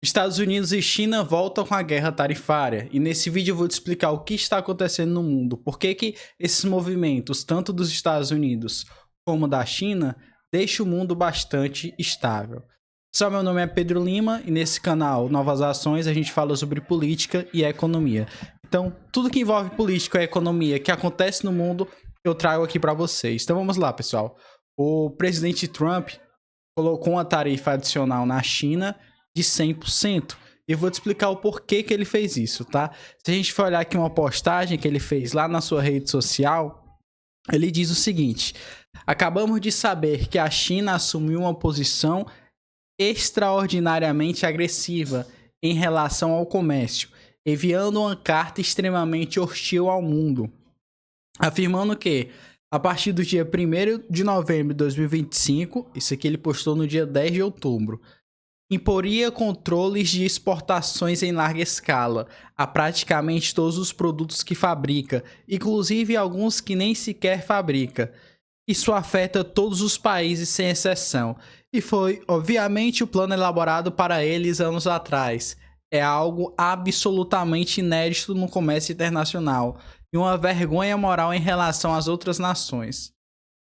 Estados Unidos e China voltam com a guerra tarifária, e nesse vídeo eu vou te explicar o que está acontecendo no mundo, por que esses movimentos, tanto dos Estados Unidos como da China, deixam o mundo bastante estável. Pessoal, meu nome é Pedro Lima e nesse canal Novas Ações a gente fala sobre política e economia. Então, tudo que envolve política e economia que acontece no mundo, eu trago aqui para vocês. Então vamos lá, pessoal. O presidente Trump colocou uma tarifa adicional na China de 100%. E eu vou te explicar o porquê que ele fez isso, tá? Se a gente for olhar aqui uma postagem que ele fez lá na sua rede social, ele diz o seguinte: acabamos de saber que a China assumiu uma posição extraordinariamente agressiva em relação ao comércio, enviando uma carta extremamente hostil ao mundo, afirmando que a partir do dia 1º de novembro de 2025, isso aqui ele postou no dia 10 de outubro, imporia controles de exportações em larga escala a praticamente todos os produtos que fabrica, inclusive alguns que nem sequer fabrica. Isso afeta todos os países sem exceção, e foi, obviamente, o plano elaborado para eles anos atrás. É algo absolutamente inédito no comércio internacional e uma vergonha moral em relação às outras nações.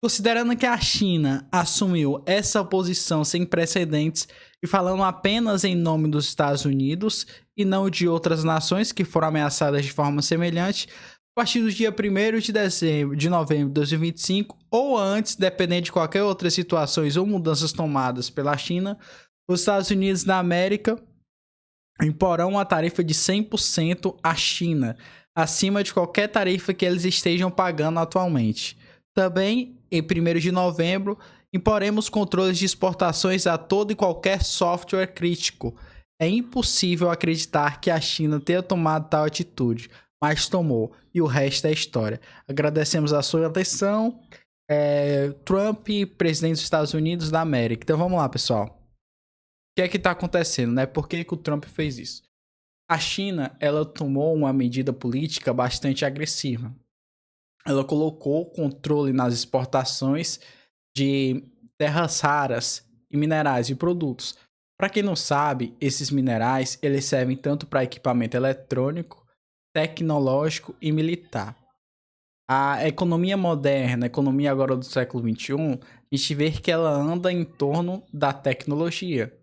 Considerando que a China assumiu essa posição sem precedentes e falando apenas em nome dos Estados Unidos e não de outras nações que foram ameaçadas de forma semelhante, a partir do dia 1º de novembro de 2025 ou antes, dependendo de qualquer outras situações ou mudanças tomadas pela China, os Estados Unidos da América imporão uma tarifa de 100% à China, acima de qualquer tarifa que eles estejam pagando atualmente. Também, em 1º de novembro, imporemos controles de exportações a todo e qualquer software crítico. É impossível acreditar que a China tenha tomado tal atitude, mas tomou, e o resto é história. Agradecemos a sua atenção. Trump, presidente dos Estados Unidos da América. Então vamos lá, pessoal. O que é que está acontecendo, né? Por que o Trump fez isso? A China, ela tomou uma medida política bastante agressiva. Ela colocou controle nas exportações de terras raras e minerais e produtos. Para quem não sabe, esses minerais eles servem tanto para equipamento eletrônico, tecnológico e militar. A economia moderna, a economia agora do século XXI, a gente vê que ela anda em torno da tecnologia.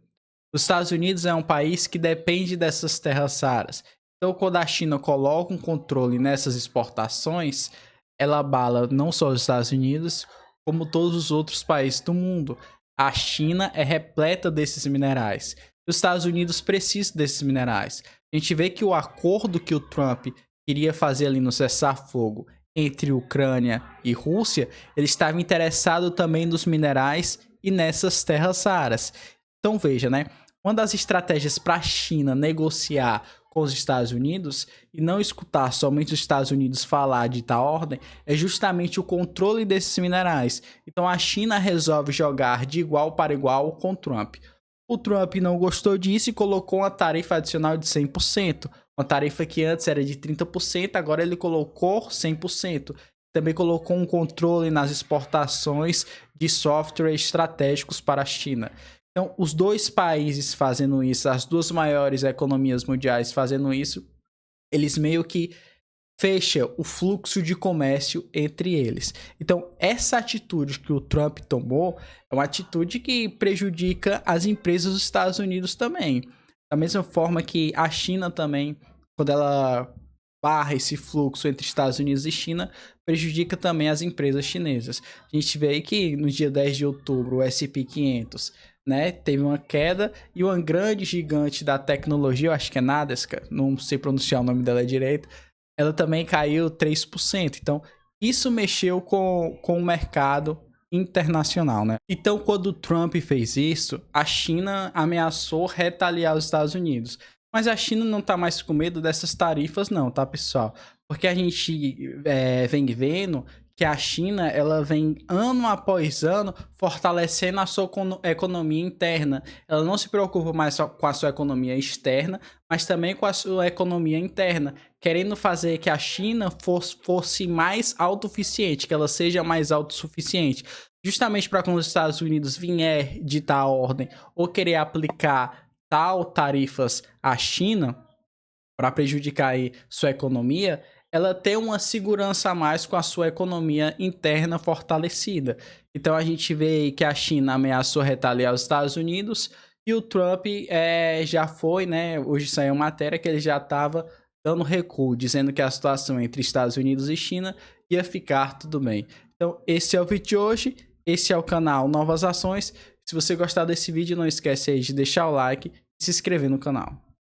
Os Estados Unidos é um país que depende dessas terras raras. Então, quando a China coloca um controle nessas exportações, ela abala não só os Estados Unidos, como todos os outros países do mundo. A China é repleta desses minerais. Os Estados Unidos precisam desses minerais. A gente vê que o acordo que o Trump queria fazer ali no cessar-fogo entre Ucrânia e Rússia, ele estava interessado também nos minerais e nessas terras raras. Então veja, né? Uma das estratégias para a China negociar com os Estados Unidos e não escutar somente os Estados Unidos falar de tal ordem é justamente o controle desses minerais. Então a China resolve jogar de igual para igual com Trump. O Trump não gostou disso e colocou uma tarifa adicional de 100%. Uma tarifa que antes era de 30%, agora ele colocou 100%. Também colocou um controle nas exportações de softwares estratégicos para a China. Então, os dois países fazendo isso, as duas maiores economias mundiais fazendo isso, eles meio que fecham o fluxo de comércio entre eles. Então, essa atitude que o Trump tomou é uma atitude que prejudica as empresas dos Estados Unidos também. Da mesma forma que a China também, quando ela barra esse fluxo entre Estados Unidos e China, prejudica também as empresas chinesas. A gente vê aí que no dia 10 de outubro o S&P 500, né, teve uma queda e uma grande gigante da tecnologia, eu acho que é Nasdaq, não sei pronunciar o nome dela direito, ela também caiu 3%. Então, isso mexeu com o mercado internacional, né? Então, quando o Trump fez isso, a China ameaçou retaliar os Estados Unidos. Mas a China não tá mais com medo dessas tarifas não, tá, pessoal? Porque a gente vem vendo que a China ela vem ano após ano fortalecendo a sua economia interna. Ela não se preocupa mais só com a sua economia externa, mas também com a sua economia interna, querendo fazer que a China fosse mais autossuficiente, que ela seja mais autossuficiente. Justamente para quando os Estados Unidos vier ditar a ordem ou querer aplicar tal tarifas à China para prejudicar aí sua economia, ela tem uma segurança a mais com a sua economia interna fortalecida. Então a gente vê aí que a China ameaçou retaliar os Estados Unidos e o Trump já foi, né? Hoje saiu matéria que ele já estava dando recuo, dizendo que a situação entre Estados Unidos e China ia ficar tudo bem. Então esse é o vídeo de hoje, esse é o canal Novas Ações. Se você gostar desse vídeo, não esquece aí de deixar o like e se inscrever no canal.